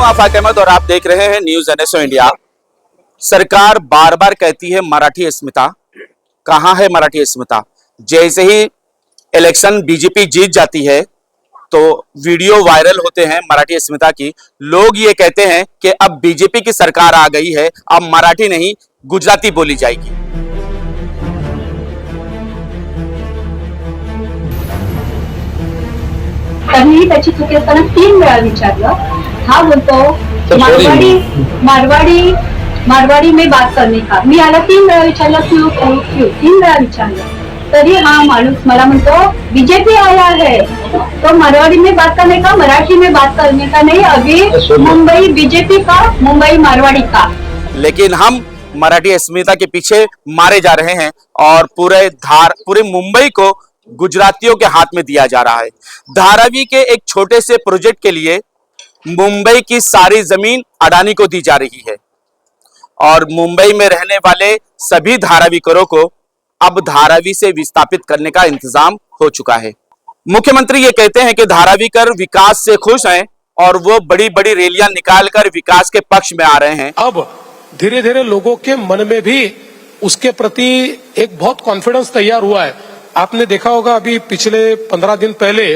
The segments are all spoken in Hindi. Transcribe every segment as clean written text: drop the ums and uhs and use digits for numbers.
आफाक अहमद और आप देख रहे हैं न्यूज एनएसओ इंडिया। सरकार बार बार कहती है मराठी अस्मिता, कहां है मराठी अस्मिता? जैसे ही इलेक्शन बीजेपी जीत जाती है तो वीडियो वायरल होते हैं मराठी अस्मिता की। लोग ये कहते हैं कि अब बीजेपी की सरकार आ गई है, अब मराठी नहीं गुजराती बोली जाएगी। तरीही त्याची चुकी असताना 3 वेळा विचारलं। हा बोलतो मारवाडी में बात करने का। मी याला 3 वेळा विचारलं, क्यों 3 वेळा विचारलं तरी हा माणूस मला म्हणतो बीजेपी आया है तो मारवाड़ी में बात करने का, मराठी में बात करने का नहीं। अभी मुंबई बीजेपी का, मुंबई मारवाड़ी का। लेकिन हम मराठी अस्मिता के पीछे मारे जा रहे हैं और पूरे मुंबई को गुजरातियों के हाथ में दिया जा रहा है। धारावी के एक छोटे से प्रोजेक्ट के लिए मुंबई की सारी जमीन अडानी को दी जा रही है और मुंबई में रहने वाले सभी धारावीकरों को अब धारावी से विस्थापित करने का इंतजाम हो चुका है। मुख्यमंत्री ये कहते हैं कि धारावीकर विकास से खुश हैं और वो बड़ी बड़ी रैलियां निकालकर विकास के पक्ष में आ रहे हैं। अब धीरे धीरे लोगों के मन में भी उसके प्रति एक बहुत कॉन्फिडेंस तैयार हुआ है। आपने देखा होगा अभी पिछले 15 दिन पहले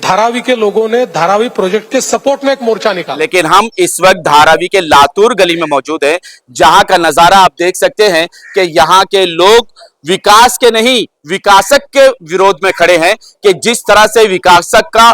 धारावी के लोगों ने धारावी प्रोजेक्ट के सपोर्ट में एक मोर्चा निकाला। लेकिन हम इस वक्त धारावी के लातूर गली में मौजूद हैं, जहां का नजारा आप देख सकते हैं कि यहाँ के लोग विकास के नहीं विकासक के विरोध में खड़े हैं कि जिस तरह से विकासक का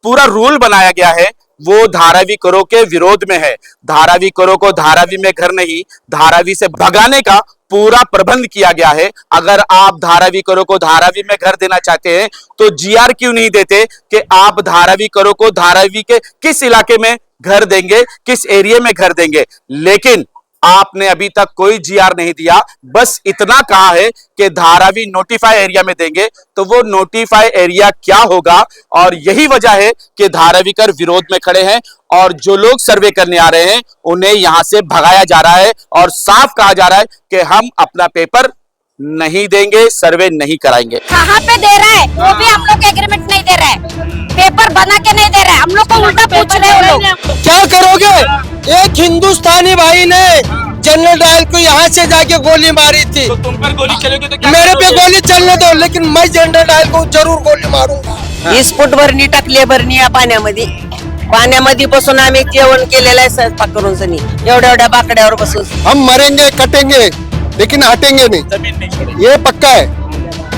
पूरा रूल बनाया गया है वो धारावीकरों के विरोध में है। धारावीकरों को धारावी में घर नहीं, धारावी से भगाने का पूरा प्रबंध किया गया है। अगर आप धारावीकरों को धारावी में घर देना चाहते हैं तो जीआर क्यों नहीं देते कि आप धारावीकरों को धारावी के किस इलाके में घर देंगे, किस एरिया में घर देंगे। लेकिन आपने अभी तक कोई जीआर नहीं दिया, बस इतना कहा है कि धारावी नोटिफाई एरिया में देंगे। तो वो नोटिफाई एरिया क्या होगा? और यही वजह है कि धारावीकर विरोध में खड़े हैं और जो लोग सर्वे करने आ रहे हैं उन्हें यहां से भगाया जा रहा है और साफ कहा जा रहा है कि हम अपना पेपर नहीं देंगे, सर्वे नहीं कराएंगे। कहाँ पे दे रहा है वो भी हम लोग एग्रीमेंट नहीं दे रहा है, पेपर बना के नहीं दे रहा है, हम लोग को उल्टा पूछ रहे हैं लोग। क्या करोगे? एक हिंदुस्तानी भाई ने जनरल डायल को यहाँ से जाके गोली मारी थी। तो तुम पर गोली चलेगी तो क्या मेरे पे गोली चलने दो, लेकिन मैं जनरल डायल को जरूर गोली मारूंगा। 20 फूट भरणी टाकली भरणी या पाण्यामध्ये बसून आम्ही जेवण केलेलं आहे स्वयंपाक करून सनी एवढ्या बाकड्यावर बसून। हम मरेंगे कटेंगे लेकिन हटेंगे नहीं, जमीन नहीं छोड़ेगी। ये पक्का है।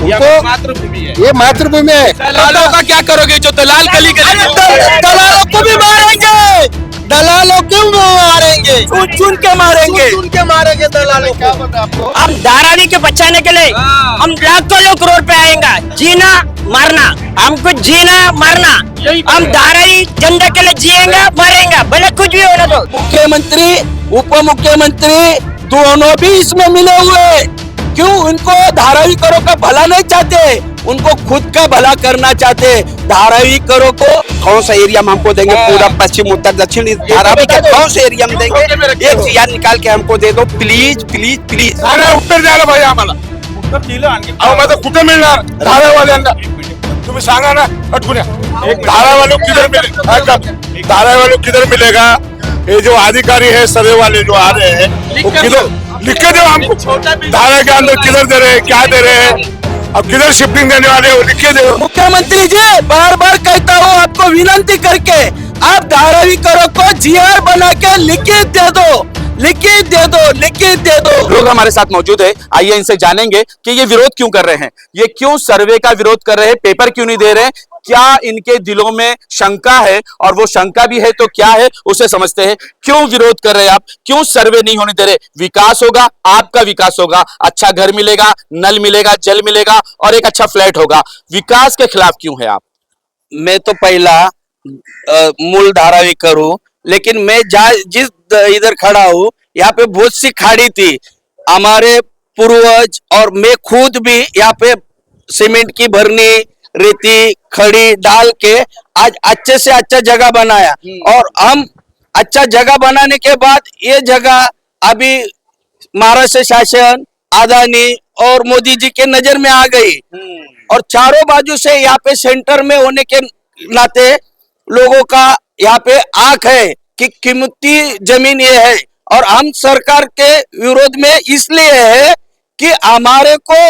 उनको मातृभूमि है, ये मातृभूमि है। दलालों का क्या करोगे जो दलाल गली दलालों को भी मारेंगे, दलालों को भी मारेंगे, चुन के मारेंगे, चुन के मारेंगे दलालों को। हम धारावी के बचाने के लिए हम लाखों लोग रोड पे आएंगे। जीना मरना, हमको जीना मरना, हम धारावी जनता के लिए जिएंगे मरेंगे, भले कुछ भी होना दो। मुख्यमंत्री उप मुख्यमंत्री दोनों भी इसमें मिले हुए। क्यों? उनको धारावीकरों का भला नहीं चाहते, उनको खुद का भला करना चाहते। धारावीकरों को कौन सा एरिया में हमको देंगे? पूरा पश्चिम उत्तर दक्षिण धारावी के कौन से एरिया में देंगे? एक जीआर निकाल के हमको दे दो प्लीज प्लीज प्लीज। उत्तर द्यायला पाहिजे आम्हाला। उत्तर दिलं आणखी अहो माझं कुठे मिळणार? धारावाल्यांना तुम्ही सांगा ना, अटकून या। धारावालों किधर मिले? धारावालों किधर मिलेगा? ये जो अधिकारी है सर्वे वाले जो आ रहे हैं वो किधर लिख के दो हमको। धारा के अंदर किधर दे रहे हैं, क्या दे रहे हैं, अब किधर शिफ्टिंग देने वाले वो लिख के दो। मुख्यमंत्री जी बार बार कहता हूँ आपको विनंती करके, आप धारावीकरों को जीआर बना के लिखित दे दो, लिखित दे दो, लिखित दे दो। लोग हमारे साथ मौजूद है, आइए इनसे जानेंगे कि ये विरोध क्यों कर रहे हैं, ये क्यों सर्वे का विरोध कर रहे हैं, पेपर क्यों नहीं दे रहे हैं, क्या इनके दिलों में शंका है और वो शंका भी है तो क्या है उसे समझते हैं। क्यों विरोध कर रहे हैं आप, क्यों सर्वे नहीं होने दे रहे? विकास होगा, आपका विकास होगा, अच्छा घर मिलेगा, नल मिलेगा, जल मिलेगा और एक अच्छा फ्लैट होगा। विकास के खिलाफ क्यों है आप? मैं तो पहला मूल धारावीकर हूँ, लेकिन मैं जिस इधर खड़ा हूँ यहाँ पे बहुत सी खाड़ी थी। हमारे पूर्वज और मैं खुद भी यहाँ पे सीमेंट की भरनी, रेती, खड़ी डाल के आज अच्छे से अच्छा जगह बनाया। और हम अच्छा जगह बनाने के बाद ये जगह अभी महाराष्ट्र शासन, अदानी और मोदी जी के नजर में आ गई और चारों बाजू से यहाँ पे सेंटर में होने के नाते लोगों का यहाँ पे आंख है कि कीमती जमीन ये है, और हम सरकार के विरोध में इसलिए है कि हमारे को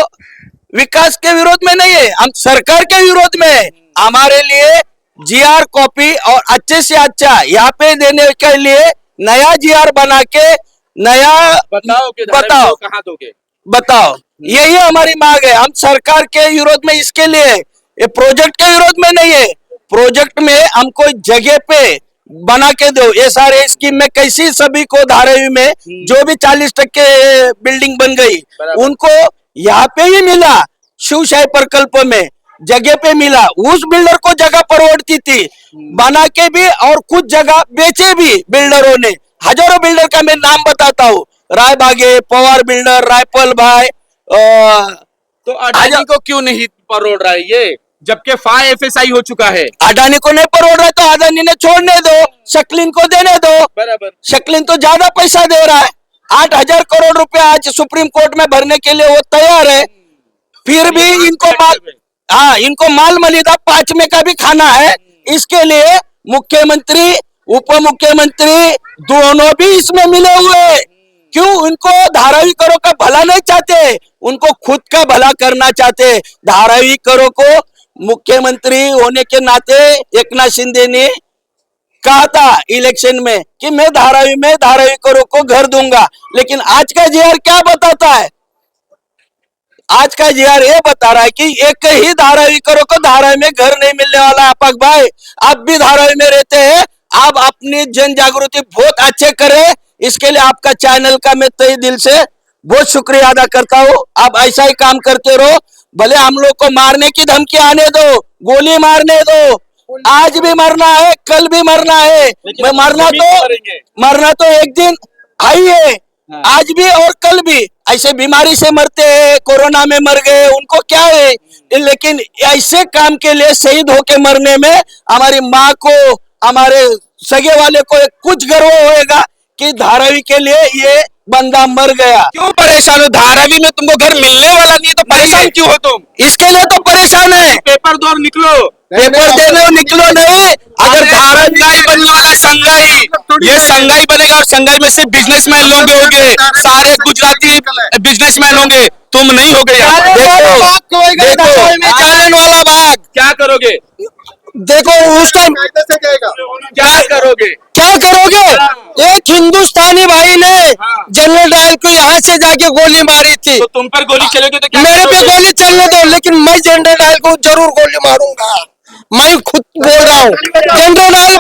विकास के विरोध में नहीं है, हम सरकार के विरोध में है। हमारे लिए जीआर कॉपी और अच्छे से अच्छा यहाँ पे देने के लिए नया जीआर बना के नया बताओ कहाँ दोगे? बताओ, यही हमारी मांग है। हम सरकार के विरोध में इसके लिए है, ये प्रोजेक्ट के विरोध में नहीं है। प्रोजेक्ट में हमको जगह पे बना के दो। ये सारे स्कीम में कैसी सभी को धारावी में जो भी 40% बिल्डिंग बन गई उनको यहाँ पे ही मिला, शिवशाही प्रकल्प में जगह पे मिला। उस बिल्डर को जगह परवड़ती थी, बना के भी और कुछ जगह बेचे भी बिल्डरों ने। हजारों बिल्डर का मैं नाम बताता हूँ, राय बागे, पवार बिल्डर, रायपल भाई। तो अडानी को क्यों नहीं परोड़ रहा है ये, जबकि FSI हो चुका है? अडानी को नहीं परोड़ रहा है तो अडानी ने छोड़ने दो, शक्लिन को देने दो। बराबर। शक्लिन तो ज्यादा पैसा दे रहा है, 8,000 करोड़ रुपया आज सुप्रीम कोर्ट में भरने के लिए वो तैयार है। फिर भी इनको माल मलिदा 5 में का भी खाना है। इसके लिए मुख्यमंत्री उप मुख्यमंत्री दोनों भी इसमें मिले हुए। क्यों? उनको धारावी करो का भला नहीं चाहते, उनको खुद का भला करना चाहते। धारावी करो को मुख्यमंत्री होने के नाते एकनाथ शिंदे ने कहा था इलेक्शन में कि मैं धारावी करो को घर दूंगा, लेकिन आज का जीआर क्या बताता है? आज का जीआर ये बता रहा है कि एक ही धारावी करो को धारावी में घर नहीं मिलने वाला। आपक भाई, आप भी धारावी में रहते हैं, आप अपनी जन जागृति बहुत अच्छे करें, इसके लिए आपका चैनल का मैं तहे दिल से बहुत शुक्रिया अदा करता हूँ। आप ऐसा ही काम करते रहो, भले हम लोग को मारने की धमकी आने दो, गोली मारने दो, आज भी मरना है, कल भी मरना है। मैं मरना तो एक दिन आई है, आज भी और कल भी। ऐसे बीमारी से मरते हैं, कोरोना में मर गए, उनको क्या है, लेकिन ऐसे काम के लिए शहीद होके मरने में हमारी माँ को, हमारे सगे वाले को कुछ गर्व होएगा कि धारावी के लिए ये बंदा मर गया। क्यों परेशान हो? धारावी में तुमको घर मिलने वाला नहीं, तो परेशान क्यों हो तुम? इसके लिए तो परेशान है। पेपर दो और निकलो, पेपर देने निकलो नहीं। अगर संघाई बनने वाला संघाई, ये संघाई बनेगा और संघाई में से बिजनेसमैन लोग होंगे, सारे गुजराती बिजनेसमैन होंगे, तुम नहीं होगे। चालन वाला बाग क्या करोगे? देखो उसका क्या करोगे? एक हिंदुस्तानी भाई ने जनरल डायल को यहाँ से जाके गोली मारी थी। तो तुम पर गोली चलेगी तो क्या मेरे पे करोगे? गोली चलने दो, लेकिन मैं जनरल डायल को जरूर गोली मारूंगा। मैं खुद बोल रहा हूँ, जनरल डायल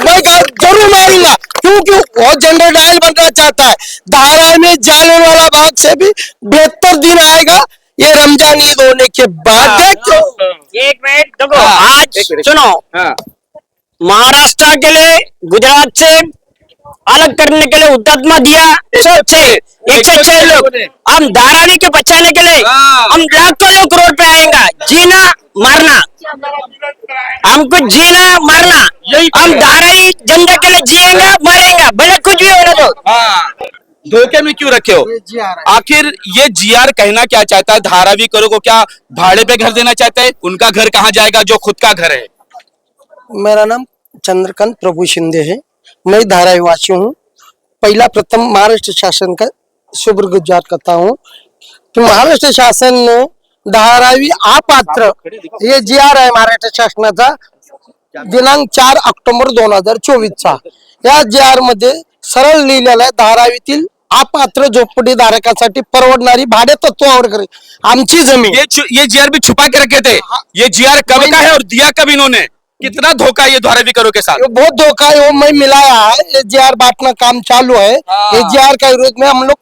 मैं जरूर मारूंगा, क्योंकि वो जनरल डायल बनना चाहता है। धारावी में जालियांवाला बाग से भी बेहतर दिन आएगा ये रमजान ईद होने के बाद। एक मिनट देखो, आज सुनो, हाँ। महाराष्ट्र के लिए गुजरात से अलग करने के लिए हुतात्मा दिया 106 लोग। हम धारावी के बचाने के लिए हम लाखों लोग रोड पे आएंगे। जीना मरना, हमको जीना मरना, हम धारावी जनता के लिए जिएंगे मरेंगे, भले कुछ भी होने दो। धोखे में क्यों रखे हो? आखिर ये जीआर कहना क्या चाहता है? धारावी करो को क्या भाड़े पे घर देना चाहता है? उनका घर कहाँ जाएगा जो खुद का घर है? मेरा नाम चंद्रकांत प्रभु शिंदे है, मैं धारावी वासी हूँ। पहला प्रथम महाराष्ट्र शासन का शुक्रगुजार करता हूँ कि महाराष्ट्र शासन ने धारावी अपात्र, ये जीआर आहे महाराष्ट्र शासनाचा दिनांक 4 ऑक्टोबर 2024चा। या जीआर मध्ये सरळ लिहिलेलं आहे, धारावीतील अपात्र झोपडी धारकासाठी परवडणारी भाडे तत्वावर करे आमची जमीन। ये जीआर भी छुपा के रखे थे। ये जीआर कब का है और दिया कब इन्होंने? कितना धोखा ये धारावी करो के साथ? बहुत धोखा है, वो मैं मिलाया है। ये जीआर बांटना काम चालू है। ये जीआर का विरोध में हम लोग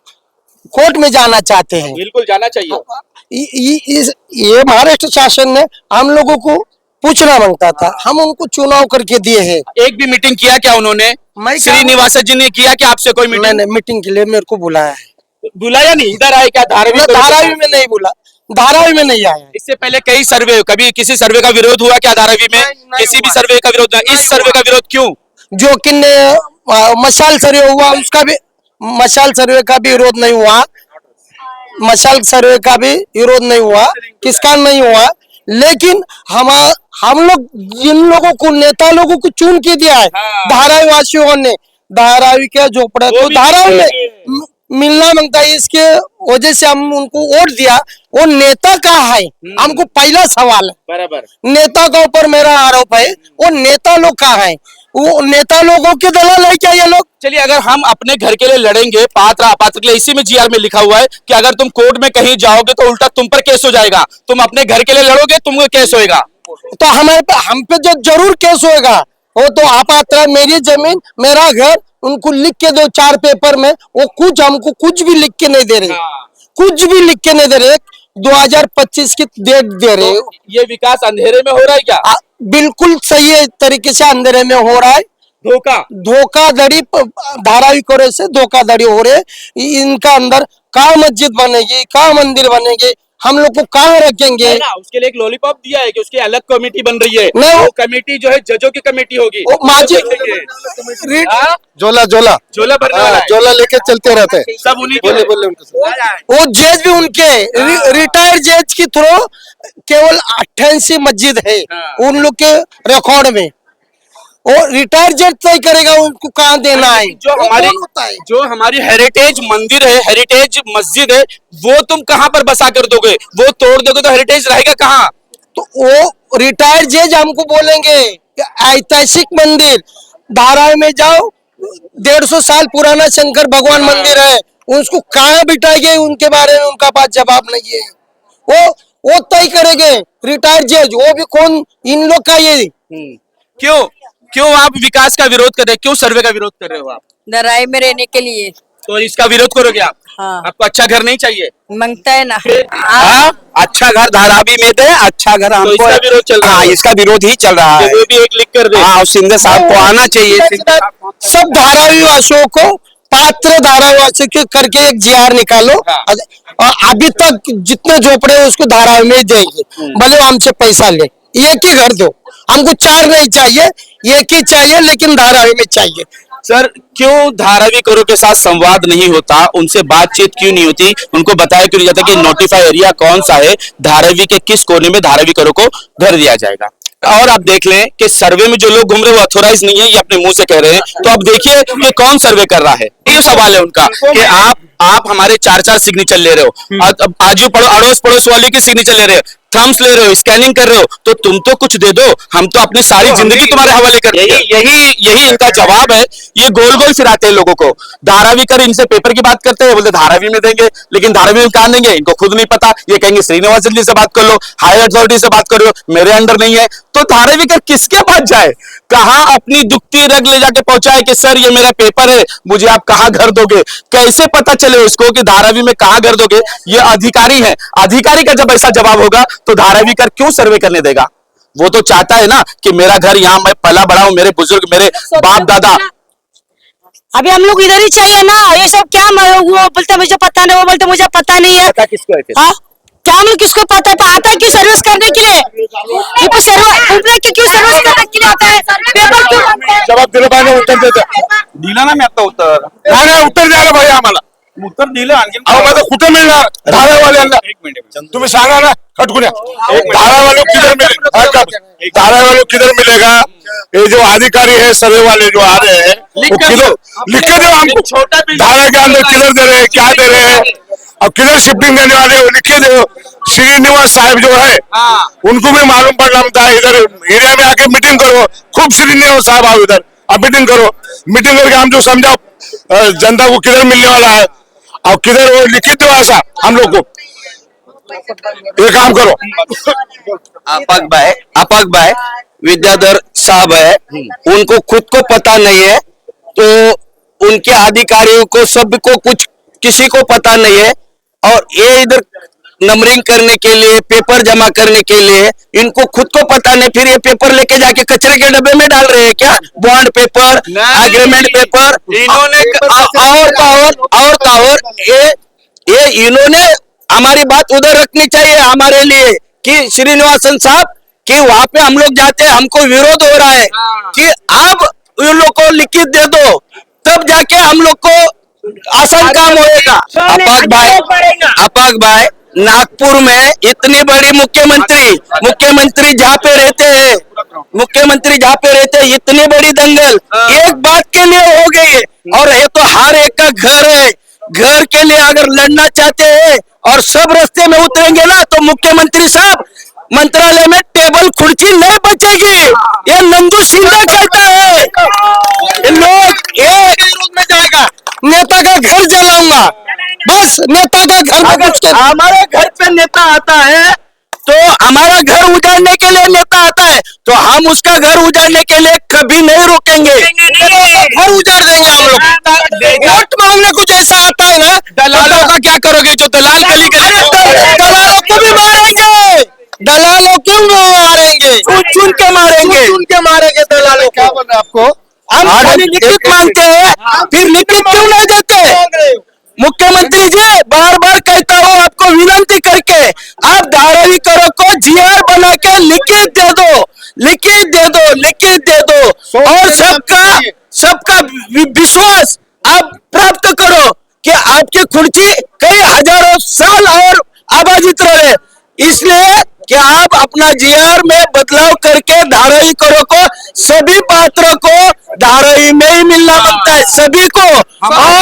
कोर्ट में जाना चाहते हैं। बिल्कुल जाना चाहिए। ये महाराष्ट्र शासन ने हम लोगों को पूछना मांगता था, हम उनको चुनाव करके दिए हैं। एक भी मीटिंग किया क्या उन्होंने? श्रीनिवास जी ने किया क्या आपसे कोई मीटिंग? मैंने मीटिंग के लिए मेरे को बुलाया है। बुलाया नहीं, इधर आए क्या? धारावी धारावी में नहीं बुला, धारावी में नहीं आया। इससे पहले कई सर्वे, कभी किसी सर्वे का विरोध हुआ क्या धारावी में? किसी भी सर्वे का विरोध? इस सर्वे का विरोध क्यों? जो कि मशाल सर्वे हुआ, उसका भी मशाल सर्वे का भी विरोध नहीं हुआ। मशाल सर्वे का भी विरोध नहीं हुआ, किसका नहीं हुआ, लेकिन हम लोग जिन लोगों को नेता लोगों को चुन के दिया है धारावी वासियों ने, धारावी के झोपड़ा तो धारावी में मिलना मांगता है, इसके वजह से हम उनको वोट दिया। वो नेता कहाँ है, हमको पहला सवाल है। बराबर। नेता के ऊपर मेरा आरोप है, वो नेता लोग कहाँ है, वो नेता लोगों के दलाल है क्या ये लोग? चलिए, अगर हम अपने घर के लिए लड़ेंगे, पात्र अपात्र के लिए, इसी में जीआर में लिखा हुआ है कि अगर तुम कोर्ट में कहीं जाओगे तो उल्टा तुम पर केस हो जाएगा। तुम अपने घर के लिए लड़ोगे, तुमको केस होएगा। तो हम पे जो जरूर केस होएगा, वो तो अपात्र, मेरी जमीन मेरा घर, उनको लिख के दो 4 पेपर में, वो कुछ हमको कुछ भी लिख के नहीं दे रहे, कुछ भी लिख के नहीं दे रहे। 2025 की डेट दे रहे। तो ये विकास अंधेरे में हो रहा है क्या? बिल्कुल सही तरीके से अंधेरे में हो रहा है। धोखाधड़ी धारावी करे से धोखाधड़ी हो रहे। इनका अंदर कहाँ मस्जिद बनेगी, कहाँ मंदिर बनेगी, हम लोग को कहाँ रखेंगे? ना, उसके लिए एक लॉलीपॉप दिया है कि उसकी अलग कमेटी बन रही है। नहीं, वो कमेटी जो है जजों की कमेटी होगी। जोला जोला झोला भरने वाला है। जोला लेके चलते रहते हैं। सब उन्हीं बोले के। बोले उनको। वो जज भी उनके रिटायर्ड जज की थ्रू केवल 88 मस्जिद है उन लोग के रिकॉर्ड में। वो रिटायर्ड जज तय करेगा उनको कहाँ देना है। जो हमारी हेरिटेज मंदिर है, हेरिटेज मस्जिद है, वो तुम कहाँ पर बसा कर दोगे? वो तोड़ दोगे तो हेरिटेज रहेगा कहाँ? तो वो रिटायर्ड जज हमको बोलेंगे कि ऐतिहासिक मंदिर धारावी में जाओ, 150 साल पुराना शंकर भगवान मंदिर है, उसको कहाँ बिठाएंगे, उनके बारे में उनका पास जवाब नहीं है। वो तय करेंगे रिटायर्ड जज। वो भी कौन? इन लोग का ये। क्यों आप विकास का विरोध कर रहे हैं? क्यों सर्वे का विरोध कर रहे हो आप? दराई में रहने के लिए। तो इसका विरोध करोगे आप? हाँ। आपको अच्छा घर नहीं चाहिए? मांगता है ना। अच्छा घर धारावी में दे, अच्छा घर हमको। इसका विरोध चल रहा है। इसका विरोध ही चल रहा है। वो भी एक लिख कर दे। हाँ, सिंधे साहब को आना चाहिए। सब धारावी वासियों को, पात्र धारावी वासियों को करके एक जीआर निकालो। अभी तक जितने झोपड़े उसको धारावी में देंगे, भले हमसे पैसा ले। एक ही घर दो, हमको 4 नहीं चाहिए, एक ही चाहिए, लेकिन धारावी में चाहिए। सर, क्यों धारावी करो के साथ संवाद नहीं होता? उनसे बातचीत क्यों नहीं होती? उनको बताया क्यों नहीं जाता कि नोटिफाई एरिया कौन सा है, धारावी के किस कोने में धारावी करो को घर दिया जाएगा? और आप देख लें कि सर्वे में जो लोग घूम रहे हैं वो अथोराइज नहीं है, ये अपने मुंह से कह रहे हैं। तो अब देखिए कि कौन सर्वे कर रहा है। ये सवाल है उनका कि आप हमारे 4 सिग्नेचर ले रहे हो, आजू अड़ोस पड़ोस वाले की सिग्नेचर ले रहे हो, थम्स ले रहे हो, स्कैनिंग कर रहे हो, तो तुम तो कुछ दे दो। हम तो अपनी सारी जिंदगी तुम्हारे हवाले कर। यही इनका जवाब है। ये गोल गोल फिराते हैं लोगों को। धारावी कर इनसे पेपर की बात करते हैं, बोलते धारावी में देंगे, लेकिन धारावी में कहां देंगे इनको खुद नहीं पता। ये कहेंगे श्रीनिवास जल्दी से बात कर लो, हायर अथॉरिटी से बात करो, मेरे अंडर नहीं है। तो धारावी कर किसके पास जाए, कहां अपनी दुखती रग ले जाके पहुंचाए कि सर ये मेरा पेपर है, मुझे आप कहां घर दोगे? कैसे पता चले उसको कि धारावी में कहां घर दोगे? ये अधिकारी है, अधिकारी का जब ऐसा जवाब होगा तो धारावी कर क्यों सर्वे करने देगा? वो तो चाहता है ना कि मेरा घर यहाँ, मैं पला बड़ा हूं, मेरे बुजुर्ग, मेरे बाप दादा। अभी हम लोग इधर ही चाहिए ना। ये सब क्या वो बोलते मुझे पता नहीं, वो बोलते मुझे पता नहीं है। पता किसको है? क्या हम लोग किसको पता है? आता है क्यों सर्विस करने के लिए? क्यों सर्विस करने के लिए आता है? पेपर क्यों? जवाब दिलं पाहिजे, उत्तर देतं. दिला ना मी आता उत्तर. नाही उत्तर द्यायला पाहिजे आम्हाला. उत्तर दिलं आणखी. अहो माझं कुठे मिळणार धारावाल्यांना? एक मिनिट. तुम्ही सांगा ना खटकुन्या, धारावालों किधर मिलेगा? धारावालों किधर मिलेगा? ये जो अधिकारी है सर्वे वाले जो आ रहे हैं, वो किधर लिख के दो हमको। धारा के अंदर किधर दे रहे हैं, क्या दे रहे हैं, अब किधर शिफ्टिंग देने वाले हो, लिख के दो। श्रीनिवास साहब जो है उनको भी मालूम पड़ता है, इधर एरिया में आके मीटिंग करो। खूब श्रीनिवास साहब आओ इधर, अब मीटिंग करो। मीटिंग करके हम जो समझाओ जनता को किधर मिलने वाला है और किधर, वो लिखित दो ऐसा हम लोग को। ये काम करो। अपक भाई विद्याधर साहब है, उनको खुद को पता नहीं है, तो उनके अधिकारियों को सबको कुछ किसी को पता नहीं है। और ये इधर नंबरिंग करने के लिए, पेपर जमा करने के लिए इनको खुद को पता नहीं, फिर ये पेपर लेके जाके कचरे के डब्बे में डाल रहे हैं क्या? बॉन्ड पेपर, एग्रीमेंट पेपर, इन्होंने और ये इन्होंने हमारी बात उधर रखनी चाहिए हमारे लिए कि श्रीनिवासन साहब कि वहां पे हम लोग जाते हैं, हमको विरोध हो रहा है कि आप उन लोग को लिखित दे दो, तब जाके हम लोग को आसान काम होएगा। अपक भाई नागपुर में इतनी बड़ी मुख्यमंत्री जहाँ पे रहते हैं, इतनी बड़ी दंगल एक बात के लिए हो गई है। और ये तो हर एक का घर है, घर के लिए अगर लड़ना चाहते हैं और सब रास्ते में उतरेंगे ना, तो मुख्यमंत्री साहब मंत्रालय में टेबल कुर्सी नहीं बचेगी। ये नंदू शिंदे करता है, ये लोग ये विरोध में जाएगा, नेता का घर जलाऊंगा, बस नेता का घर में घुस के हमारे घर पे नेता आता है तो हमारा घर उजाड़ने के लिए नेता आता है, तो हम उसका घर उजाड़ने के लिए कभी नहीं रोकेंगे, घर उजाड़ देंगे हम लोग। वोट मांगने कुछ ऐसा आता है ना, दलालों का क्या करोगे? जो दलाल गली दलालों को भी मारेंगे, दलालों क्यों मारेंगे? चुन के मारेंगे दलालों। क्या बोल रहे आपको? हम खाली लिखित मांगते हैं, फिर लिखित क्यों नहीं देते? मुख्यमंत्री जी बार बार कहता हूँ आपको विनती करके, आप धारावी करो को जीआर बना के लिखित दे दो और सबका विश्वास आप प्राप्त करो कि आपकी खुर्ची कई हजारों साल और आबादित रहे। इसलिए कि आप अपना जीआर में बदलाव करके धारावी करो को सभी पात्रों को धारावी में ही मिलना बनता है, सभी को। और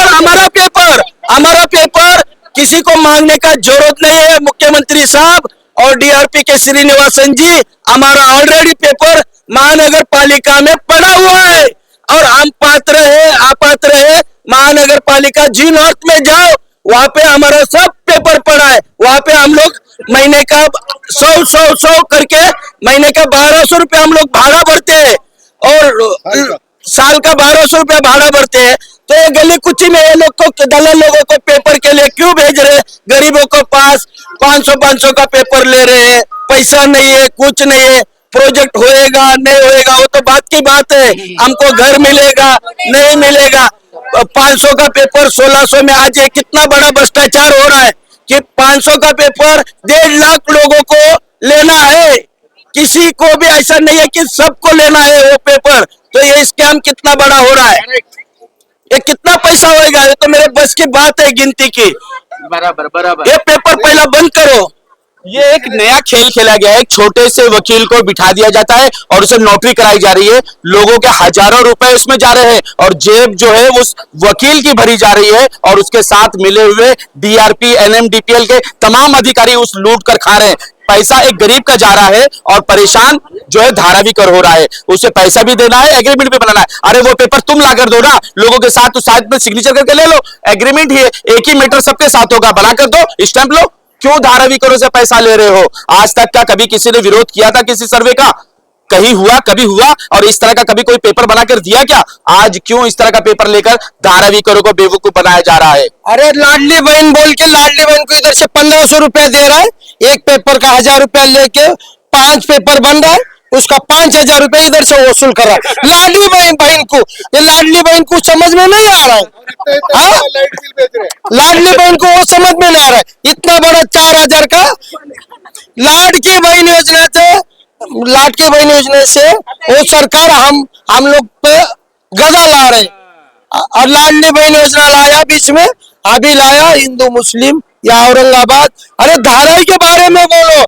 हमारा पेपर किसी को मांगने का जरूरत नहीं है। मुख्यमंत्री साहब और डीआरपी के श्रीनिवासन जी, हमारा ऑलरेडी पेपर महानगर पालिका में पड़ा हुआ है और हम अपात्र है। महानगर पालिका जी नॉर्थ में जाओ, वहां पे हमारा सब पेपर पड़ा है। वहां पे हम लोग महीने का 100 करके महीने का 1200 रुपया हम लोग भाड़ा भरते हैं और साल का 1200 रुपया भाड़ा भरते हैं। तो ये गली कुची में ये लोग को दलाल लोगों को पेपर के लिए क्यों भेज रहे हैं? गरीबों को पास 500 का पेपर ले रहे हैं, पैसा नहीं है, कुछ नहीं है। प्रोजेक्ट होएगा नहीं होएगा वो तो बात की बात है, हमको घर मिलेगा नहीं मिलेगा। 500 का पेपर 1600 में, आज ये कितना बड़ा भ्रष्टाचार हो रहा है कि 500 का पेपर 1.5 लाख लोगों को लेना है। किसी को भी ऐसा नहीं है कि सबको लेना है वो पेपर। तो ये स्कैम कितना बड़ा हो रहा है, ये कितना पैसा होएगा? ये तो मेरे बस की बात है गिनती की। बराबर ये पेपर पहला बंद करो। ये एक नया खेल खेला गया है, एक छोटे से वकील को बिठा दिया जाता है और उसे नौकरी कराई जा रही है। लोगों के हजारों रुपए उसमें जा रहे हैं और जेब जो है उस वकील की भरी जा रही है और उसके साथ मिले हुए डीआरपी एनएमडीपीएल के तमाम अधिकारी उस लूट कर खा रहे हैं। पैसा एक गरीब का जा रहा है और परेशान जो है धारावी कर हो रहा है। उसे पैसा भी देना है, एग्रीमेंट भी बनाना है। अरे वो पेपर तुम ला कर दो ना लोगों के साथ, तो साथ में सिग्नेचर करके ले लो, एग्रीमेंट ही है, एक ही मीटर सबके साथ होगा, बना कर दो, स्टैंप लो। क्यों धारावी करो से पैसा ले रहे हो? आज तक का कभी किसी ने विरोध किया था किसी सर्वे का? कभी हुआ? और इस तरह का कभी कोई पेपर बनाकर दिया क्या? आज क्यों इस तरह का पेपर लेकर धारावी करो को बेवकूफ बनाया जा रहा है? अरे लाडली बहन बोल के लाडली बहन को इधर से 1500 रुपया दे रहा है, एक पेपर का 1000 रुपया लेके 5 पेपर बन रहा है, उसका 5000 रुपया इधर से वसूल कर रहा है। लाडली बहन को, ये लाडली बहन को समझ में नहीं आ रहा है। लाडली बहन को वो समझ में नहीं आ रहा है। इतना बड़ा 4000 का लाडली बहन योजना से वो सरकार हम लोग पे गदा ला रहे। और लाडली बहन योजना लाया बीच में, अभी लाया हिंदू मुस्लिम या औरंगाबाद। अरे धारावी के बारे में बोलो,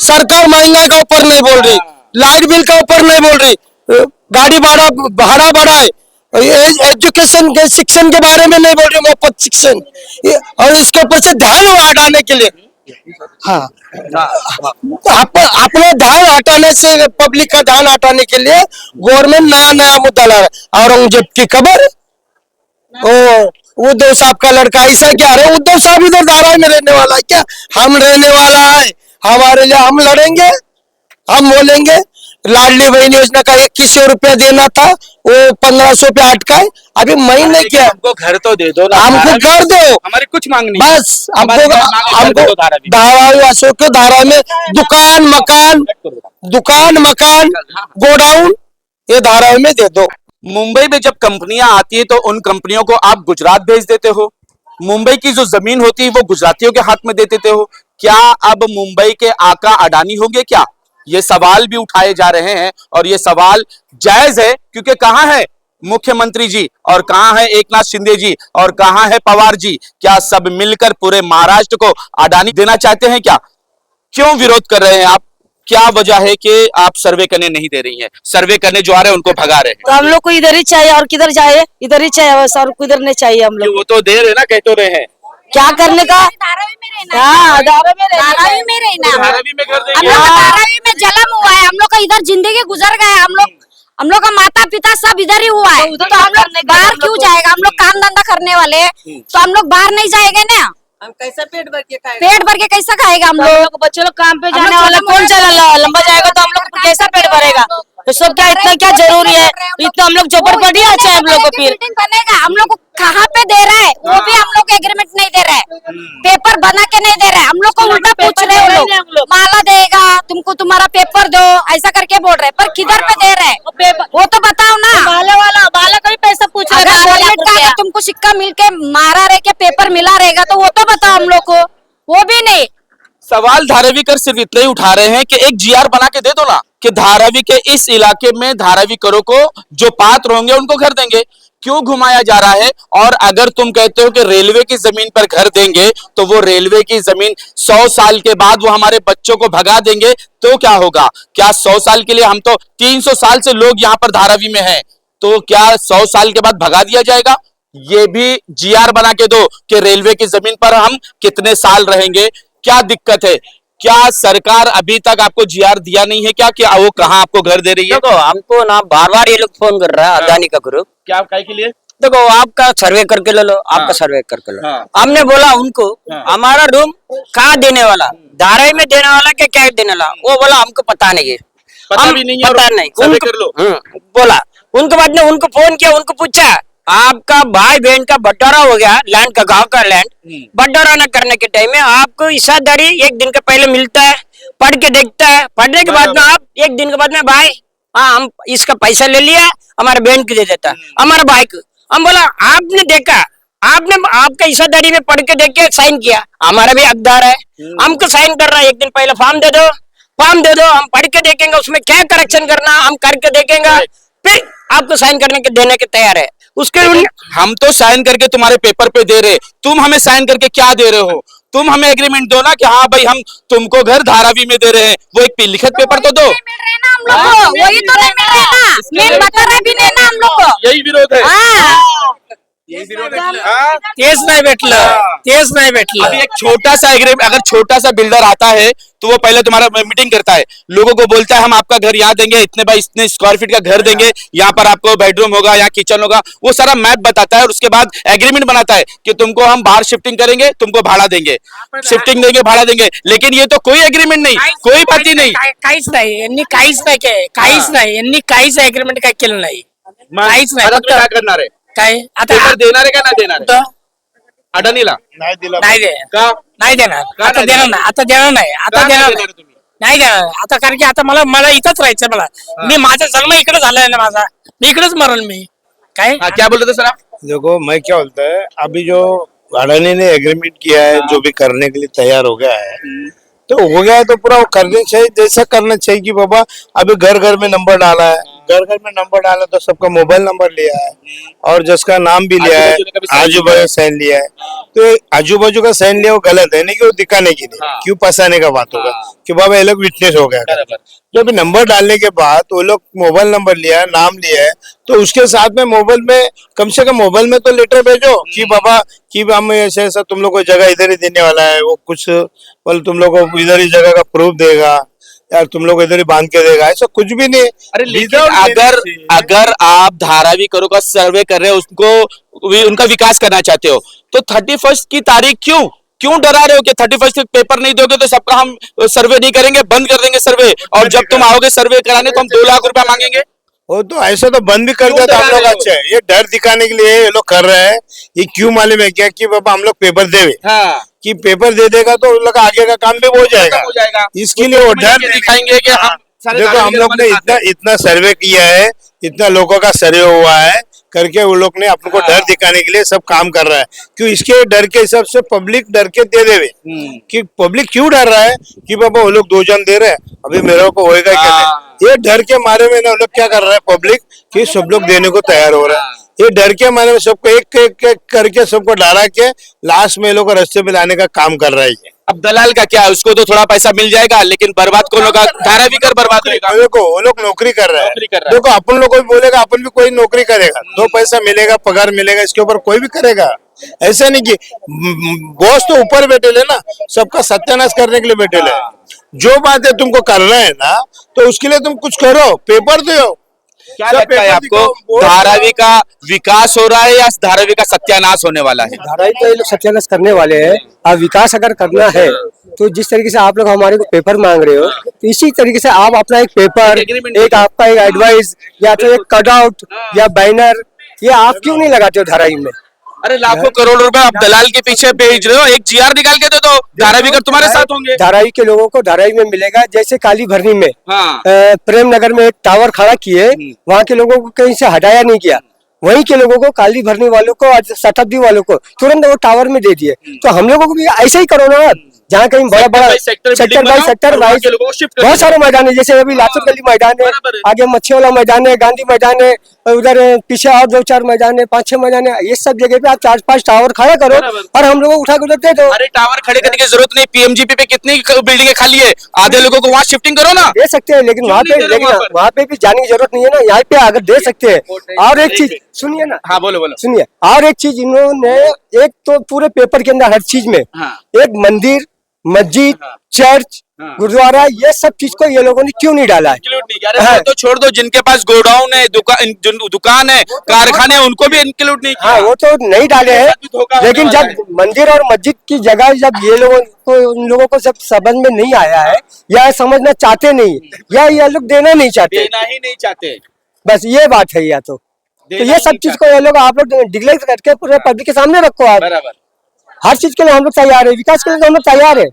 सरकार महंगाई का ऊपर नहीं बोल रही, लाइट बिल का ऊपर नहीं बोल रही, गाड़ी भाड़ा बढ़ाए, एजुकेशन के शिक्षण के बारे में नहीं बोल रही, मुफ्त शिक्षण, और इसके ऊपर से ध्यान हटाने के लिए, हाँ अपने ध्यान हटाने से, पब्लिक का ध्यान हटाने के लिए गवर्नमेंट नया मुद्दा ला रहा है। औरंगजेब की खबर, उद्धव साहब का लड़का ऐसा क्या? अरे उद्धव साहब इधर धारावी में रहने वाला है क्या? हम रहने वाला है, हमारे लिए हम लड़ेंगे, हम बोलेंगे। लाडली बहन योजना का 2100 रुपया देना था, वो 1500 पे अटका है। अभी महीने क्या, हमको घर तो दे दो ना, हमको कर दो, हमारी कुछ मांग नहीं, बस हमको धारावी वासियों को धारावी में दुकान मकान गोडाउन ये धारावी में दे दो। मुंबई में जब कंपनियां आती है तो उन कंपनियों को आप गुजरात भेज देते हो, मुंबई की जो जमीन होती है वो गुजरातियों के हाथ में दे देते हो। क्या अब मुंबई के आका अडानी होंगे क्या? ये सवाल भी उठाए जा रहे हैं और ये सवाल जायज है, क्योंकि कहां है मुख्यमंत्री जी और कहां है एकनाथ शिंदे जी और कहां है पवार जी? क्या सब मिलकर पूरे महाराष्ट्र को अडानी देना चाहते हैं क्या? क्यों विरोध कर रहे हैं आप? क्या वजह है कि आप सर्वे करने नहीं दे रही हैं? सर्वे करने जो आ रहे हैं उनको भगा रहे हैं। तो हम लोग को इधर ही चाहिए और किधर जाए, इधर ही चाहिए बस, और किधर नहीं चाहिए हम लोग। वो तो दे रहे ना, कह तो रहे हैं। क्या करने का? धारावी में रहना हाँ, धारावी में रहना धारावी में घर हम देंगे। लोग का धारावी में जन्म हुआ है, हम लोग का इधर जिंदगी गुजर गया है, हम लोग का माता पिता सब इधर ही हुआ है, तो हम लोग बाहर क्यों जाएगा? हम लोग काम धंधा करने वाले, तो हम लोग बाहर नहीं जाएंगे ना। हम कैसा पेट भर के पेट भर के कैसा खाएगा हम लोग? बच्चे लोग काम पे जाने वाला, कौन चला लंबा जाएगा तो हम लोग कैसा पेट भरेगा? तो सब क्या इतना क्या जरूरी है? इतना हम लोग झोपड़पट्टी अच्छा है हम लोग को। फिर बिल्डिंग बनेगा, हम लोग को कहाँ पे दे रहा है? वो भी हम लोग को एग्रीमेंट नहीं दे रहा है, पेपर बना के नहीं दे रहा है, हम लोग को उल्टा पूछ रहे हैं वो लोग। माला देगा तुमको, तुम्हारा पेपर दो, ऐसा करके बोल रहे हैं, पर किधर पे दे रहे हैं वो तो बताओ ना। बाला का भी पैसा पूछ अगर गवर्नमेंट का अगर तुमको सिक्का मिलके मारा रहे के पेपर मिला रहेगा तो वो तो बताओ हम लोग को, वो भी नहीं। सवाल धारावीकर सिर्फ इतना ही उठा रहे हैं कि एक जीआर बना के दे दो ना, कि धारावी के इस इलाके में धारावीकरों को जो पात्र होंगे उनको घर देंगे। क्यों घुमाया जा रहा है? और अगर तुम कहते हो कि रेलवे की जमीन पर घर देंगे तो वो रेलवे की जमीन 100 साल के बाद वो हमारे बच्चों को भगा देंगे तो क्या होगा? क्या 100 साल के लिए? हम तो 300 साल से लोग यहाँ पर धारावी में हैं, तो क्या 100 साल के बाद भगा दिया जाएगा? ये भी जीआर बना के दो कि रेलवे की जमीन पर हम कितने साल रहेंगे। क्या दिक्कत है? क्या सरकार अभी तक आपको जीआर दिया नहीं है क्या कि वो कहाँ आपको घर दे रही है? देखो हमको ना बार बार ये लोग फोन कर रहा है, अदानी का ग्रुप। क्या काय के लिए? देखो आपका सर्वे करके ले लो, आपका सर्वे करके लो। हाँ। हमने बोला उनको हमारा रूम कहाँ देने वाला, धारावी में देने वाला क्या क्या देने वाला? वो बोला हमको पता नहीं है, पता भी नहीं है, पता नहीं, सर्वे उनको- कर लो। बोला। उनके बाद में उनको फोन किया, उनको पूछा आपका भाई बहन का बंटवारा हो गया लैंड का, गांव का लैंड बंटवारा न करने के टाइम में आपको हिस्सेदारी एक दिन का पहले मिलता है, पढ़ के देखता है, पढ़ने के बाद में आप एक दिन के बाद में भाई हाँ हम इसका पैसा ले लिया, हमारे बहन को दे देता है, हमारे भाई को। हम बोला आपने देखा, आपने आपका हिस्सेदारी में पढ़ के देख के साइन किया, हमारा भी हकदार है, हमको साइन करना है, एक दिन पहले फॉर्म दे दो, हम पढ़ के देखेंगे उसमें क्या करेक्शन करना हम करके देखेंगे, फिर आपको साइन करने के देने के तैयार है। उसके हम तो साइन करके तुम्हारे पेपर पे दे रहे, तुम हमें साइन करके क्या दे रहे हो? तुम हमें एग्रीमेंट दो ना कि हाँ भाई हम तुमको घर धारावी में दे रहे हैं, वो एक लिखित पेपर तो दो। मिल रहे ना हम लोग को, वही तो नहीं मिल रहे ना, मेन बता रहे भी नहीं ना हम लोग को। यही विरोध है। हाँ। तेज नाही भेटलं अभी एक छोटा सा एग्रीमेंट, अगर छोटा सा बिल्डर आता है तो वो पहले तुम्हारा मीटिंग करता है, लोगों को बोलता है हम आपका घर यहाँ देंगे, इतने बाई इतने स्क्वायर फीट का घर देंगे, यहाँ पर आपको बेडरूम होगा, यहाँ किचन होगा, वो सारा मैप बताता है और उसके बाद एग्रीमेंट बनाता है कि तुमको हम बाहर शिफ्टिंग करेंगे, तुमको भाड़ा देंगे, शिफ्टिंग देंगे, भाड़ा देंगे। लेकिन ये तो कोई एग्रीमेंट नहीं, कोई बात ही नहीं। काहीच नाही यांनी काहीच नाही केलं, काहीच नाही यांनी काहीच एग्रीमेंट काय केलं नाही, काहीच नाही. आता तुम्ही काय करणार आहे? काय आता पेपर देणार आहे का नाही देणार आहे? अडानीला नाही दिला नाही दे का? नाही देणार, का आता नाही देणार देणार? नाही, आता देणार नाही, आता का नाही देणार देणार नाही, तुम्ही? नाही देणार आता, कारण की आता मला इथंच राहायचं, मला मी माझा जन्म इकडे झालाय ना, माझा मी इकडेच मरल मी काय. हाँ, क्या बोल रहे थे सर आप? देखो मैं क्या बोलता है, अभी जो अडानी ने एग्रीमेंट किया है, जो भी करने के लिए तैयार हो गया है, तो हो गया है तो पूरा वो करने चाहिए, जैसा करना चाहिए कि बाबा अभी घर घर में नंबर डाला है, घर घर में नंबर डाला तो सबका मोबाइल नंबर लिया है और जिसका नाम भी लिया है, आजू बाजू साइन लिया है, तो आजू बाजू का साइन लिया वो गलत है, नहीं कि वो दिखाने के लिए क्यों फंसाने का बात होगा कि बाबा ये लोग विटनेस हो गया। जो अभी नंबर डालने के बाद वो लोग मोबाइल नंबर लिया है, नाम लिया है, तो उसके साथ में मोबाइल में कम से कम मोबाइल में तो लेटर भेजो कि बाबा कि हम ऐसे ऐसा तुम लोग को जगह इधर ही देने वाला है, वो कुछ मतलब तुम लोग को इधर ही जगह का प्रूफ देगा यार, तुम लोग इधर ही बांध के देगा, ऐसा कुछ भी नहीं। अरे लेकिन अगर आप धारावीकरों का सर्वे कर रहे हो, उसको उनका विकास करना चाहते हो, तो 31 की तारीख क्यों डरा रहे हो कि 31 तक पेपर नहीं दोगे तो सबका हम सर्वे नहीं करेंगे, बंद कर देंगे सर्वे, और जब तुम आओगे सर्वे कराने तो हम 2 लाख रुपया मांगेंगे? वो तो ऐसा तो बंद भी कर दिया तो हम लोग अच्छा है, ये डर दिखाने के लिए ये लोग कर रहे हैं। ये क्यों मालूम है क्या कि बाबा हम लोग पेपर देवे, हाँ, कि पेपर दे देगा तो उन लोग का आगे का काम भी हो जाएगा, इसके लिए वो डर दिखाएंगे कि हम देखो हम लोग ने इतना सर्वे किया है, इतना लोगों का सर्वे हुआ है करके वो लोग ने अपने को डर दिखाने के लिए सब काम कर रहा है। क्यों इसके डर के हिसाब से पब्लिक डर के दे देवे कि पब्लिक क्यों डर रहा है कि बाबा वो लोग 2 जन दे रहे हैं, अभी मेरे को होएगा क्या नहीं, ये डर के मारे में ना लोग क्या कर रहा है पब्लिक कि सब लोग देने को तैयार हो रहा है। ये डर के मारे में सबको एक एक एक करके सबको डरा के लास्ट में लोग रास्ते में लाने का काम कर रहा है। अब दलाल का क्या है, उसको तो थोड़ा पैसा मिल जाएगा, लेकिन बर्बाद कौन होगा? धारावी कर बर्बाद होगा। देखो वो लोग नौकरी कर रहा है, नौकरी कर रहा है। देखो अपन लोग कोई बोलेगा अपन भी कोई नौकरी करेगा, 2 पैसा मिलेगा, पगार मिलेगा, इसके ऊपर कोई भी करेगा। ऐसा नहीं कि बॉस तो ऊपर बैठे ले ना, सबका सत्यानाश करने के लिए बैठे ले। जो बात है तुमको करना है ना तो उसके लिए तुम कुछ करो, पेपर दो। क्या लगता है आपको, धारावी का विकास हो रहा है या धारावी का सत्यानाश होने वाला है? धारावी तो ये लोग सत्यानाश करने वाले हैं। अब विकास अगर करना है तो जिस तरीके से आप लोग हमारे को पेपर मांग रहे हो, तो इसी तरीके से आप अपना एक पेपर, एक आपका एक एडवाइस या तो एक कट आउट या बैनर, ये आप क्यों नहीं लगाते हो धारावी में? अरे लाखों करोड़ रुपए आप दलाल के पीछे भेज रहे हो, एक जीआर निकाल के दे दो, धारावी कर तुम्हारे साथ होंगे। धारावी के लोगों को धारावी में मिलेगा, जैसे काली भरनी में हाँ। प्रेम नगर में एक टावर खड़ा किए, वहाँ के लोगों को कहीं से हटाया नहीं गया, वहीं के लोगों को, काली भरनी वालों को और शताब्दी वालों को तुरंत वो टावर में दे दिए। तो हम लोगों को भी ऐसे ही करो ना, जहाँ कहीं बड़ा बड़ा सेक्टर बाई सेक्टर वाइज बहुत सारे मैदान है, जैसे अभी लातूर गली मैदान है, आगे मच्छी वाला मैदान है, गांधी मैदान है, उधर पीछे और 2-4 मैदान है, 5-6 मैदान है। ये सब जगह पे आप 4-5 टावर खड़ा करो और हम लोगों को उठा के उधर दे दो। अरे टावर खड़े करने की जरूरत नहीं, पीएमजीपी पे कितनी बिल्डिंगें खाली है, आधे लोगों को वहाँ शिफ्टिंग करो ना। दे सकते हैं, लेकिन वहाँ पे भी जाने की जरूरत नहीं है ना, यहाँ पे अगर दे सकते हैं। और एक चीज सुनिए ना, हाँ बोलो बोलो। सुनिए, और एक चीज इन्होंने, एक तो पूरे पेपर के अंदर हर चीज में एक मंदिर, मस्जिद, चर्च, गुरुद्वारा, ये सब चीज को ये लोगों ने क्यों नहीं डाला है? इंक्लूड नहीं किया। अरे तो छोड़ दो, जिनके पास गोडाउन है, दुकान है, कारखाने, उनको भी इंक्लूड नहीं किया। हाँ, वो तो नहीं डाले हैं, लेकिन जब मंदिर और मस्जिद की जगह जब ये लोगों को, उन लोगों को जब समझ में नहीं आया है या समझना चाहते नहीं, या ये लोग देना नहीं चाहते, देना ही नहीं चाहते, बस ये बात है। या तो ये सब चीज को ये लोग आप लोग डिक्लेयर करके पूरे पब्लिक के सामने रखो। आप बराबर, हर चीज के लिए हम लोग तैयार है, विकास के लिए तो हम लोग तैयार है।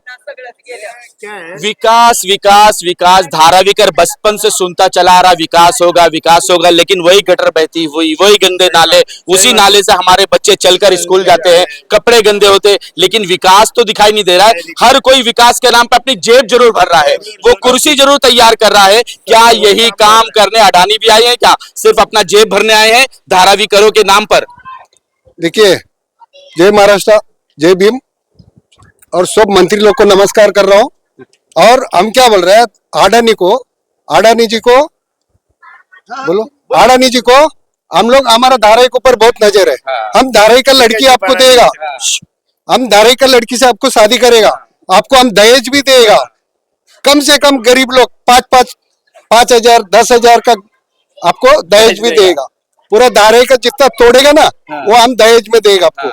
विकास विकास विकास, धारावी कर बचपन से सुनता चला आ रहा, विकास होगा, लेकिन वही गटर बहती हुई, वही गंदे नाले, उसी नाले से हमारे बच्चे चलकर स्कूल जाते हैं, कपड़े गंदे होते, लेकिन विकास तो दिखाई नहीं दे रहा है। हर कोई विकास के नाम पर अपनी जेब जरूर भर रहा है, वो कुर्सी जरूर तैयार कर रहा है। क्या यही काम करने अडानी भी आए हैं? क्या सिर्फ अपना जेब भरने आए हैं धारावी करो के नाम पर? देखिए, जय महाराष्ट्र, जय भीम, और सब मंत्री लोग को नमस्कार कर रहा हूँ। और हम क्या बोल रहे हैं, अडानी जी को बोलो, अडानी जी को हम लोग, हमारा धारावी के ऊपर बहुत नजर है। हम धारावी का लड़की आपको देगा, हम धारावी का लड़की से आपको शादी करेगा, आपको हम दहेज भी देगा। कम से कम गरीब लोग 5,000 10,000 का आपको दहेज भी देगा। पूरा धारावी का जितना तोड़ेगा ना, वो हम दहेज में देगा आपको।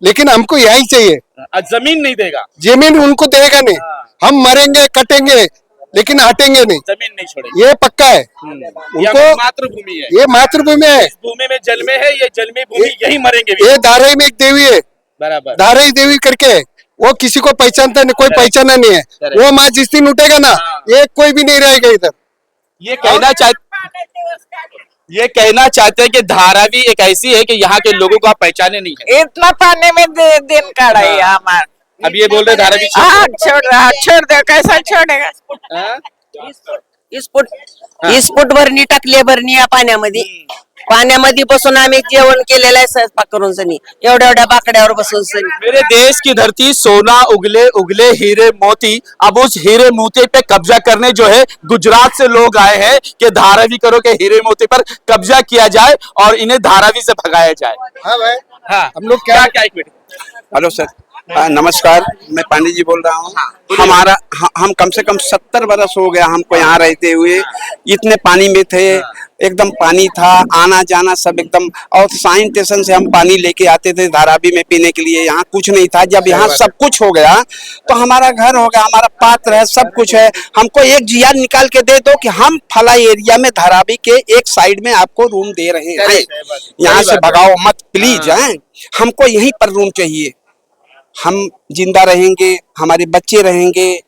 लेकिन हमको यही चाहिए, जमीन नहीं देगा, जमीन उनको देगा नहीं। हम मरेंगे, कटेंगे, लेकिन हटेंगे नहीं, जमीन नहीं छोड़ेंगे, ये पक्का है। उनको मातृभूमि है, ये मातृभूमि है, भूमि में जल में है, ये जल में भूमि, यही मरेंगे भी। ये धारावी में एक देवी है, बराबर, धारावी देवी करके, वो किसी को पहचानता नहीं, कोई पहचाना नहीं है। वो माँ जिस दिन उठेगा ना, ये कोई भी नहीं रहेगा इधर। ये कहना चाहते हैं कि धारावी एक ऐसी है कि यहाँ के लोगों को आप पहचाने नहीं है। इतना पानी में दिन काढ़ा है हमारा। अब ये बोल रहे धारावी छोड़ दो, कैसा छोड़ेगा? इस फूट भरणी टाकली भरणी या पाण्यामध्ये बसून आम्ही जेवण केलेलं आहे, स्वयंपाक करून सनी एवढ्या बाकड्यावर बसून सनी। मेरे देश की धरती सोना उगले उगले हीरे मोती, अब उस हीरे मोती पे कब्जा करने जो है गुजरात से लोग आए हैं कि धारावी करो के हीरे मोती पर कब्जा किया जाए और इन्हें धारावी से भगाया जाए। हाँ भाई, हाँ, हम लोग क्या एक मिनट। हेलो सर, नमस्कार, मैं पांडे जी बोल रहा हूँ। हम कम से कम 70 बरस हो गया हमको यहाँ रहते हुए। इतने पानी में थे, एकदम पानी था, आना जाना सब एकदम, और साइन स्टेशन से हम पानी लेके आते थे धारावी में पीने के लिए। यहाँ कुछ नहीं था, जब यहाँ सब कुछ हो गया तो हमारा घर हो गया, हमारा पात्र है, सब कुछ है। हमको एक जीआर निकाल के दे दो कि हम फला एरिया में धारावी के एक साइड में आपको रूम दे रहे हैं, यहाँ से भगाओ मत प्लीज। हमको यहीं पर रूम चाहिए, हम जिंदा रहेंगे, हमारे बच्चे रहेंगे।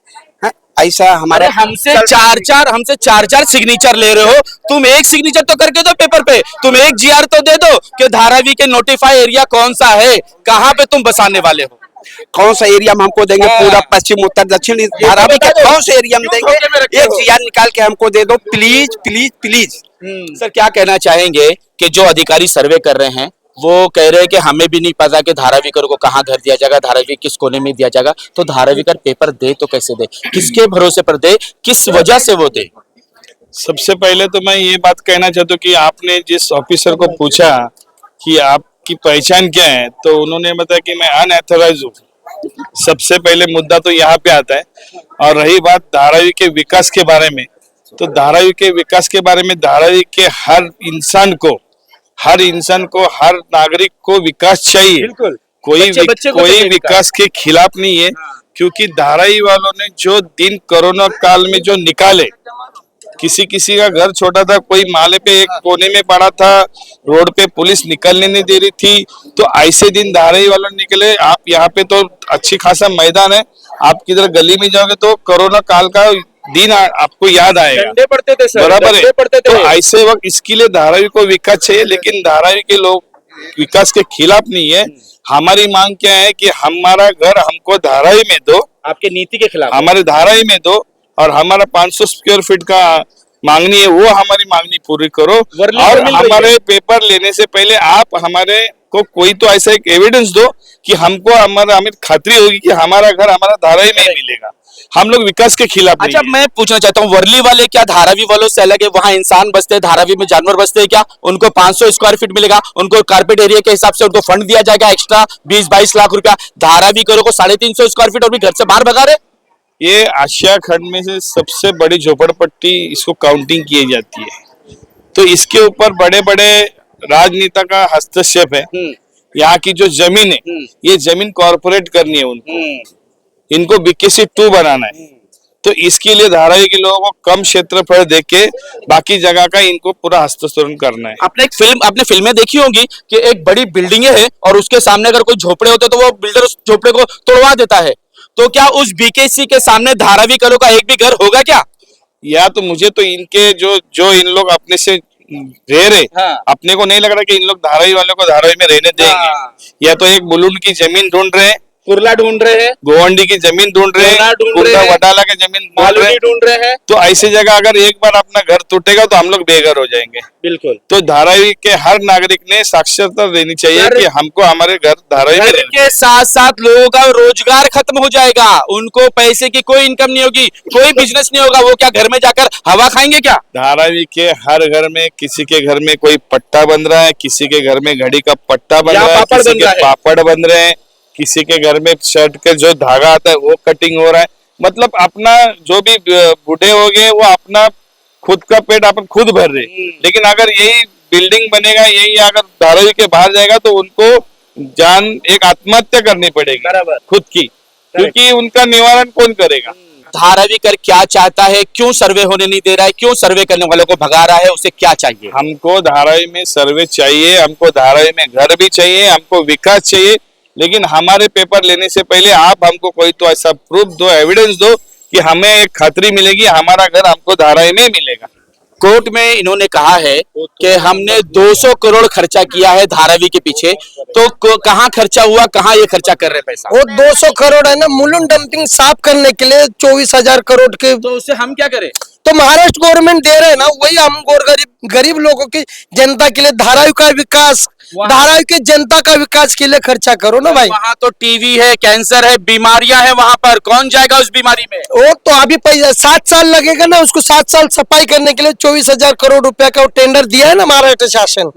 ऐसा हमारा हमसे चार चार सिग्नेचर ले रहे हो। तुम एक सिग्नेचर तो करके दो पेपर पे, तुम एक जीआर तो दे दो कि धारावी के नोटिफाई एरिया कौन सा है, कहाँ पे तुम बसाने वाले हो। कौन सा एरिया में हमको देंगे? पूरा पश्चिम उत्तर दक्षिण धारावी के कौन से एरिया में देंगे? एक जीआर निकाल के हमको दे दो प्लीज प्लीज प्लीज। सर क्या कहना चाहेंगे कि जो अधिकारी सर्वे कर रहे हैं वो कह रहे हैं कि हमें भी नहीं पता कि धारावीकर को कहाँ घर दिया जाएगा, धारावी किस कोने में दिया जाएगा, तो धारावीकर पेपर दे तो कैसे दे, किसके भरोसे पर दे, किस वजह से वो दे? सबसे पहले तो मैं ये बात कहना चाहता हूँ कि आपने जिस ऑफिसर को पूछा कि आपकी पहचान क्या है, तो उन्होंने बताया कि मैं अनऑथराइज हूँ। सबसे पहले मुद्दा तो यहाँ पे आता है। और रही बात धारावी के विकास के बारे में, तो धारावी के विकास के बारे में धारावी के हर इंसान को, हर नागरिक को विकास चाहिए। कोई विकास के खिलाफ नहीं है, क्योंकि धारावी वालों ने जो दिन कोरोना काल में जो निकाले, किसी किसी का घर छोटा था, कोई माले पे एक कोने में पड़ा था, रोड पे पुलिस निकलने नहीं दे रही थी, तो ऐसे दिन धारावी वालों निकले। आप यहाँ पे तो अच्छी खासा मैदान है, आप किधर गली में जाओगे तो कोरोना काल का दिन आपको याद आएगा। डंडे पड़ते थे सर, बराबर है। पड़ते थे। तो ऐसे वक्त इसके लिए धारावी को विकास चाहिए, लेकिन धारावी के लोग विकास के खिलाफ नहीं है। हमारी मांग क्या है कि हमारा घर हमको धारावी में दो, आपके नीति के खिलाफ हमारे धारावी में दो, और हमारा 500 स्क्वायर फीट का मांगनी है वो हमारी मांगनी पूरी करो। और हमारे पेपर लेने से पहले आप हमारे को कोई तो ऐसा एक एविडेंस दो कि हमको हमें खातरी होगी कि हमारा घर हमारा धारावी में ही मिलेगा। हम लोग विकास के खिलाफ नहीं अच्छा, है। मैं पूछना चाहता हूँ, वर्ली वाले क्या धारावी वालों से अलग है? वहाँ इंसान बसते हैं, धारावी में जानवर बसते हैं क्या? उनको 500 स्क्वायर फीट मिलेगा, उनको कारपेट एरिया के हिसाब से उनको फंड दिया जाएगा एक्स्ट्रा 20-22 लाख रुपया। धारावी करो को 350 स्क्वायर फीट और भी घर से बाहर भगा रहे। ये आशिया खंड में से सबसे बड़ी झोपड़पट्टी इसको काउंटिंग की जाती है, तो इसके ऊपर बड़े बड़े राजनेता का हस्तक्षेप है। यहाँ की जो जमीन है, ये जमीन कॉर्पोरेट करनी है इनको BKC 2 बनाना है। तो इसके लिए धारावी के लोगों को कम क्षेत्रफल देके बाकी जगह का इनको पूरा हस्तांतरण करना है। आपने फिल्में देखी होंगी कि एक बड़ी बिल्डिंग है और उसके सामने अगर कोई झोपड़े होते तो वो बिल्डर उस झोपड़े को तोड़वा देता है। तो क्या उस BKC के सामने धारावी करो का एक भी घर होगा क्या? या तो मुझे तो इनके जो इन लोग अपने से रह रहे, अपने को नहीं लग रहा कि इन लोग धारावी वालों को धारावी में रहने देंगे। या तो एक बुलून की जमीन ढूंढ रहे हैं, कुर्ला ढूंढ रहे हैं, गोवंडी की जमीन ढूंढ रहे हैं, वटाला की जमीन ढूंढ रहे हैं। तो ऐसी जगह अगर एक बार अपना घर टूटेगा तो हम लोग बेघर हो जाएंगे। बिल्कुल। तो धारावी के हर नागरिक ने साक्षरता देनी चाहिए कि हमको हमारे घर धारावी में के साथ साथ लोगों का रोजगार खत्म हो जाएगा, उनको पैसे की कोई इनकम नहीं होगी, कोई बिजनेस नहीं होगा। वो क्या घर में जाकर हवा खाएंगे क्या? धारावी के हर घर में, किसी के घर में कोई पट्टा बन रहा है, किसी के घर में घड़ी का पट्टा बन रहा है, किसी के पापड़ बन रहे हैं, किसी के घर में शर्ट के जो धागा आता है वो कटिंग हो रहा है। मतलब अपना जो भी बूढ़े हो गए वो अपना खुद का पेट अपन खुद भर रहे। लेकिन अगर यही बिल्डिंग बनेगा, यही अगर धारावी के बाहर जाएगा तो उनको एक आत्महत्या करनी पड़ेगी खुद की, क्योंकि उनका निवारण कौन करेगा? धारावी कर क्या चाहता है? क्यों सर्वे होने नहीं दे रहा है? क्यों सर्वे करने वालों को भगा रहा है? उसे क्या चाहिए? हमको धारावी में सर्वे चाहिए, हमको धारावी में घर भी चाहिए, हमको विकास चाहिए, लेकिन हमारे पेपर लेने से पहले आप हमको कोई तो ऐसा प्रूफ दो, एविडेंस दो कि हमें एक खातरी मिलेगी हमारा घर हमको धारावी में मिलेगा। कोर्ट में इन्होंने कहा है कि हमने 200 करोड़ खर्चा किया है धारावी के पीछे, तो कहाँ खर्चा हुआ, कहाँ ये खर्चा कर रहे पैसा? वो 200 करोड़ है ना, मुलुंड डंपिंग साफ करने के लिए 24,000 करोड़ के। तो उससे हम क्या करें? तो महाराष्ट्र गवर्नमेंट दे रहे हैं ना, वही हम गरीब लोगों की जनता के लिए धारावी का विकास, धारावी के जनता का विकास के लिए खर्चा करो ना भाई। वहाँ तो टीवी है, कैंसर है, बीमारियां हैं, वहाँ पर कौन जाएगा उस बीमारी में? वो तो अभी 7 साल लगेगा ना उसको, 7 साल सफाई करने के लिए 24,000 करोड़ रुपया का टेंडर दिया है ना महाराष्ट्र शासन।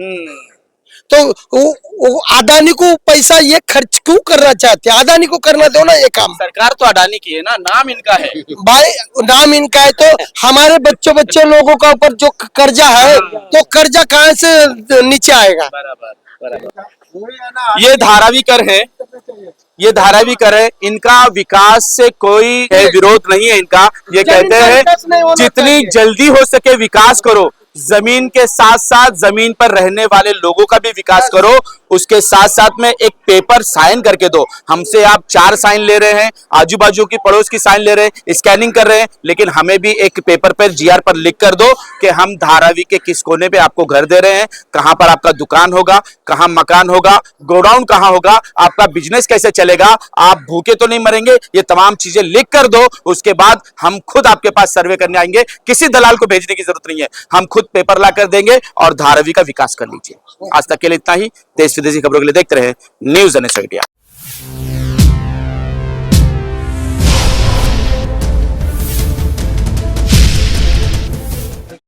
तो वो अदानी को पैसा ये खर्च क्यों करना चाहते हैं? अदानी को करना दो ना ये काम। सरकार तो अडानी की है ना, नाम इनका है भाई, नाम इनका है तो हमारे बच्चे लोगों का ऊपर जो कर्जा है, तो कर्जा कहाँ से नीचे आएगा? ये धारावी कर है, ये धारावी कर है, इनका विकास से कोई विरोध नहीं है इनका। ये कहते हैं जितनी जल्दी हो सके विकास करो, जमीन के साथ साथ जमीन पर रहने वाले लोगों का भी विकास करो, उसके साथ साथ में एक पेपर साइन करके दो। हमसे आप 4 साइन ले रहे हैं, आजू बाजू की पड़ोस की साइन ले रहे हैं, स्कैनिंग कर रहे हैं, लेकिन हमें भी एक पेपर पर जीआर पर लिख कर दो कि हम धारावी के किस कोने पे आपको घर दे रहे हैं, कहां पर आपका दुकान होगा, कहां मकान होगा, गोडाउन कहां होगा, आपका बिजनेस कैसे चलेगा, आप भूखे तो नहीं मरेंगे, ये तमाम चीजें लिख कर दो। उसके बाद हम खुद आपके पास सर्वे करने आएंगे, किसी दलाल को भेजने की जरूरत नहीं है, हम खुद पेपर ला कर देंगे और धारावी का विकास कर लीजिए। आज तक के लिए इतना ही। देश विदेशी खबरों के लिए देखते रहे न्यूज़ NS इंडिया।